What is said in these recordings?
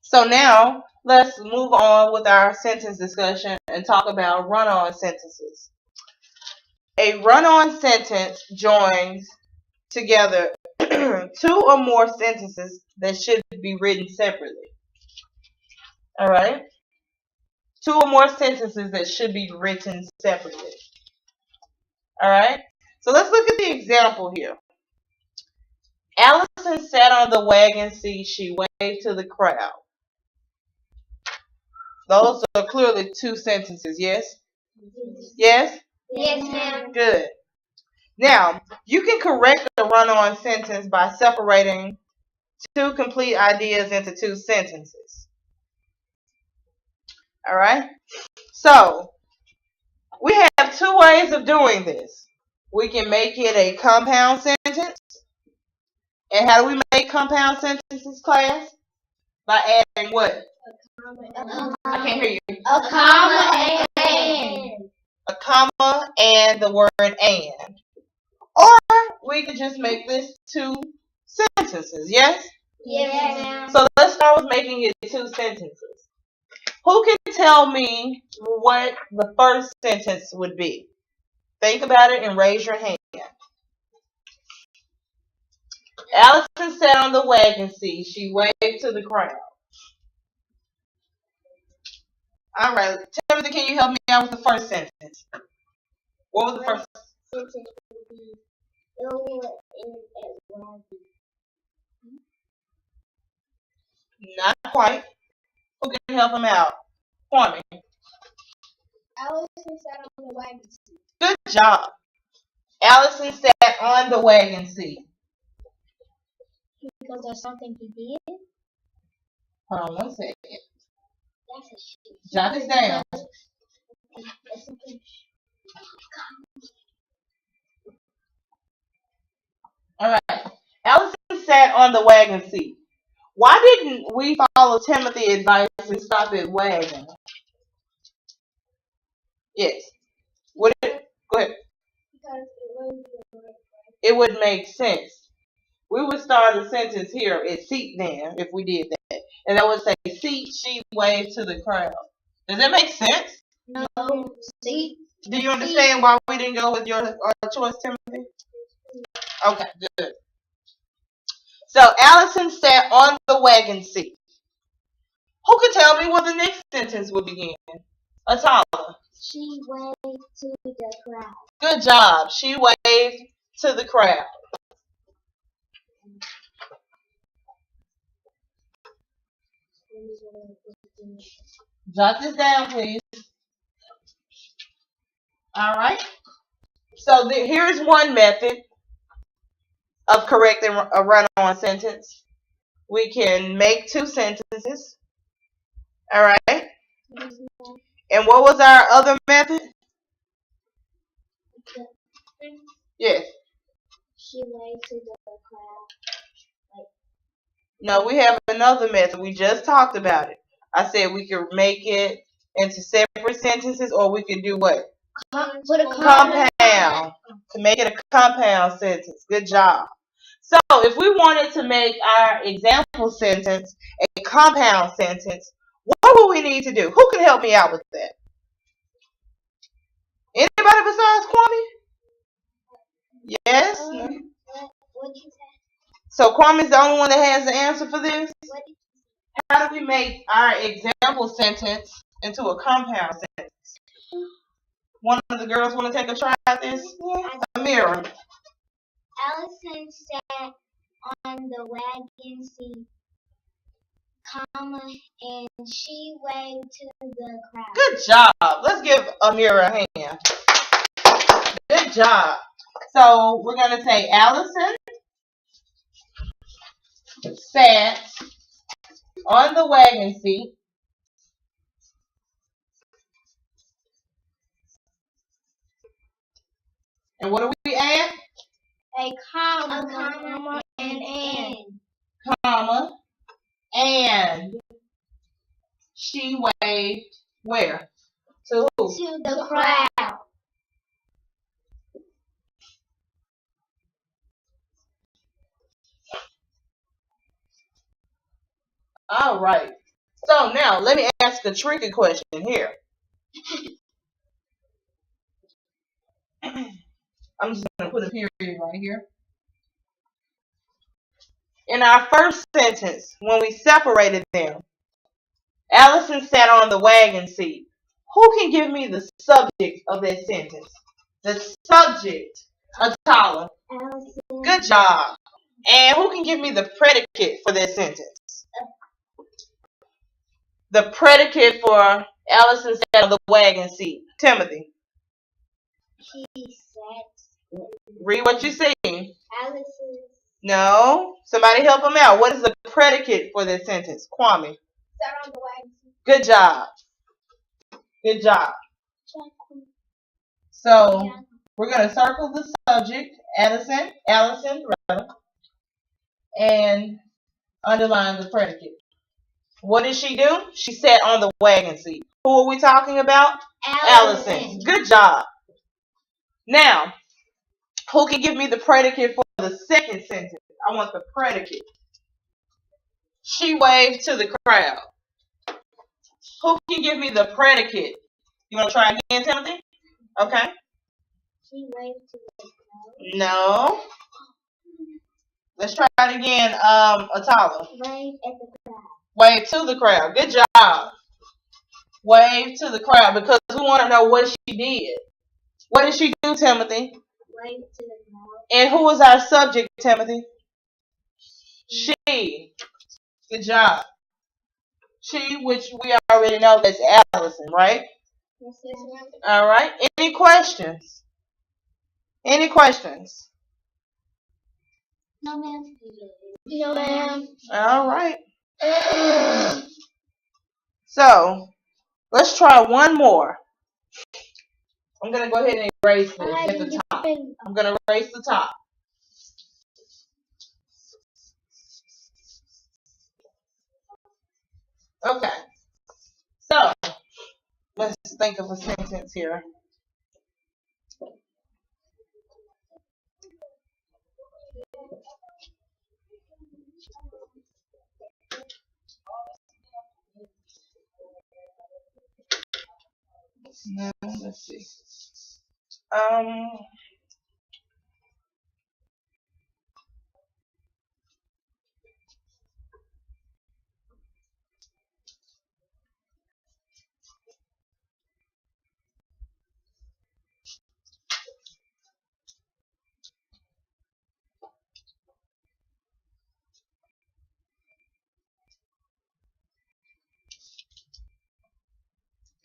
So now let's move on with our sentence discussion and talk about run-on sentences. A run-on sentence joins together two or more sentences that should be written separately. All right? Two or more sentences that should be written separately. All right? So let's look at the example here. Allison sat on the wagon seat. She waved to the crowd. Those are clearly two sentences, yes? Yes? Yes, ma'am. Good. Now, you can correct a run-on sentence by separating two complete ideas into two sentences. All right? So, we have two ways of doing this. We can make it a compound sentence. And how do we make compound sentences, class? By adding what? I can't hear you. A comma and. A comma and the word and. Or we could just make this two sentences, yes? Yes, ma'am. So let's start with making it two sentences. Who can tell me what the first sentence would be? Think about it and raise your hand. Allison sat on the wagon seat. She waved to the crowd. All right. Timothy, can you help me out with the first sentence? What was the first sentence? Would be Ilya is at wagon. Not quite. Who can help him out? Kwame. Allison sat on the wagon seat. Good job. Allison sat on the wagon seat. Because there's something he did. Hold on one second. That's a shit. Jot this down. All right. Allison sat on the wagon seat. Why didn't we follow Timothy's advice and stop at wagon? Yes. Would it? Go ahead. Because it would make sense. We would start a sentence here at seat then if we did that. And that would say, seat, she waved to the crowd. Does that make sense? No. Seat. Do you understand why we didn't go with your choice, Timothy? Okay, good. So Allison sat on the wagon seat. Who could tell me what the next sentence would begin? Atala. She waved to the crowd. Good job. She waved to the crowd. Jot this down, please. All right. So here's one method of correcting a run-on sentence. We can make two sentences. All right. And what was our other method? Yes. She waved to the crowd. No, we have another method. We just talked about it. I said we could make it into separate sentences, or we could do what? Put a compound. To make it a compound sentence. Good job. So if we wanted to make our example sentence a compound sentence, what would we need to do? Who can help me out with that? Anybody besides Kwame? Yes? What did you say? So Kwame's the only one that has the answer for this? What did you say? How do we make our example sentence into a compound sentence? One of the girls want to take a try at this? Amira. Allison sat on the wagon seat, comma, and she waved to the crowd. Good job. Let's give Amira a hand. Good job. So we're going to say Allison sat on the wagon seat. And what do we add? A comma, and. Comma, and she waved where? To who? To the crowd. All right. So now let me ask a tricky question here. I'm just going to put a period right here. In our first sentence, when we separated them, Allison sat on the wagon seat. Who can give me the subject of that sentence? The subject. Atala. Allison. Good job. And who can give me the predicate for that sentence? The predicate for Allison sat on the wagon seat. Timothy. She sat. Read what you see. Allison. No. Somebody help him out. What is the predicate for that sentence? Kwame. Sat on the wagon. Good job. Good job. So we're going to circle the subject, Allison, and underline the predicate. What did she do? She sat on the wagon seat. Who are we talking about? Allison. Good job. Now, who can give me the predicate for the second sentence? I want the predicate. She waved to the crowd. Who can give me the predicate? You want to try again, Timothy? Okay. She waved to the crowd. No. Let's try it again, Atala. Wave at the crowd. Wave to the crowd. Good job. Wave to the crowd because we want to know what she did. What did she do, Timothy? Wave to the crowd. And who was our subject, Timothy? She. Good job. She, which we already know that's Allison, right? Yes, ma'am. All right. Any questions? Any questions? No, ma'am. No, ma'am. All right. So, let's try one more. I'm going to go ahead and erase this at the top. I'm going to erase the top. Okay. So, let's think of a sentence here. Now, let's see.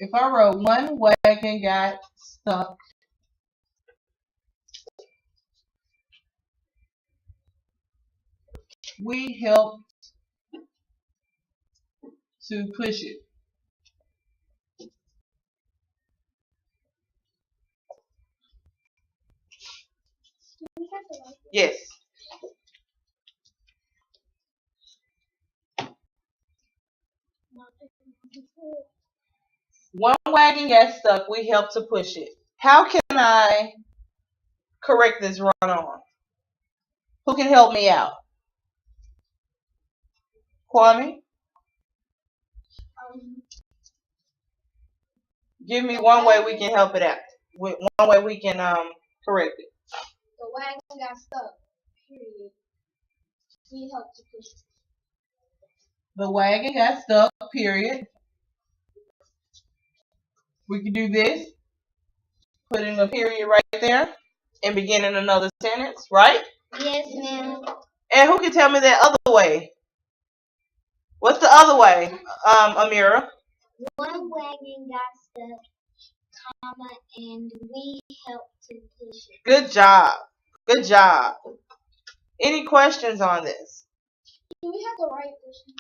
If I wrote one wagon got stuck, we helped to push it. Yes. One wagon got stuck, we helped to push it. How can I correct this run-on? Who can help me out? Kwame? Give me one way we can help it out. One way we can correct it. The wagon got stuck. Period. We helped to push it. The wagon got stuck, period. We can do this. Put in a period right there and begin in another sentence, right? Yes, ma'am. And who can tell me that other way? What's the other way, Amira? One wagon got stuck, comma, and we helped to push it. Good job. Good job. Any questions on this? Do we have the right question?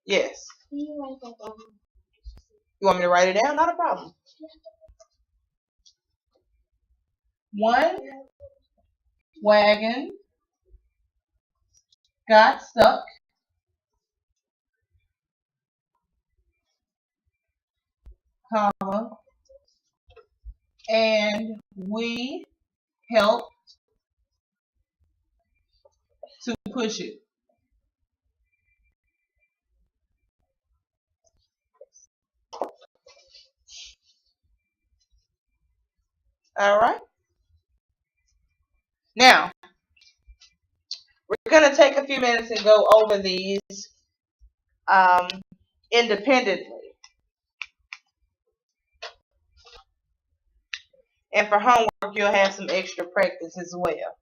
Yes. Can you write that down? You want me to write it down? Not a problem. One wagon got stuck, comma, and we helped to push it. All right. Now, we're going to take a few minutes and go over these um, independently. And for homework, you'll have some extra practice as well.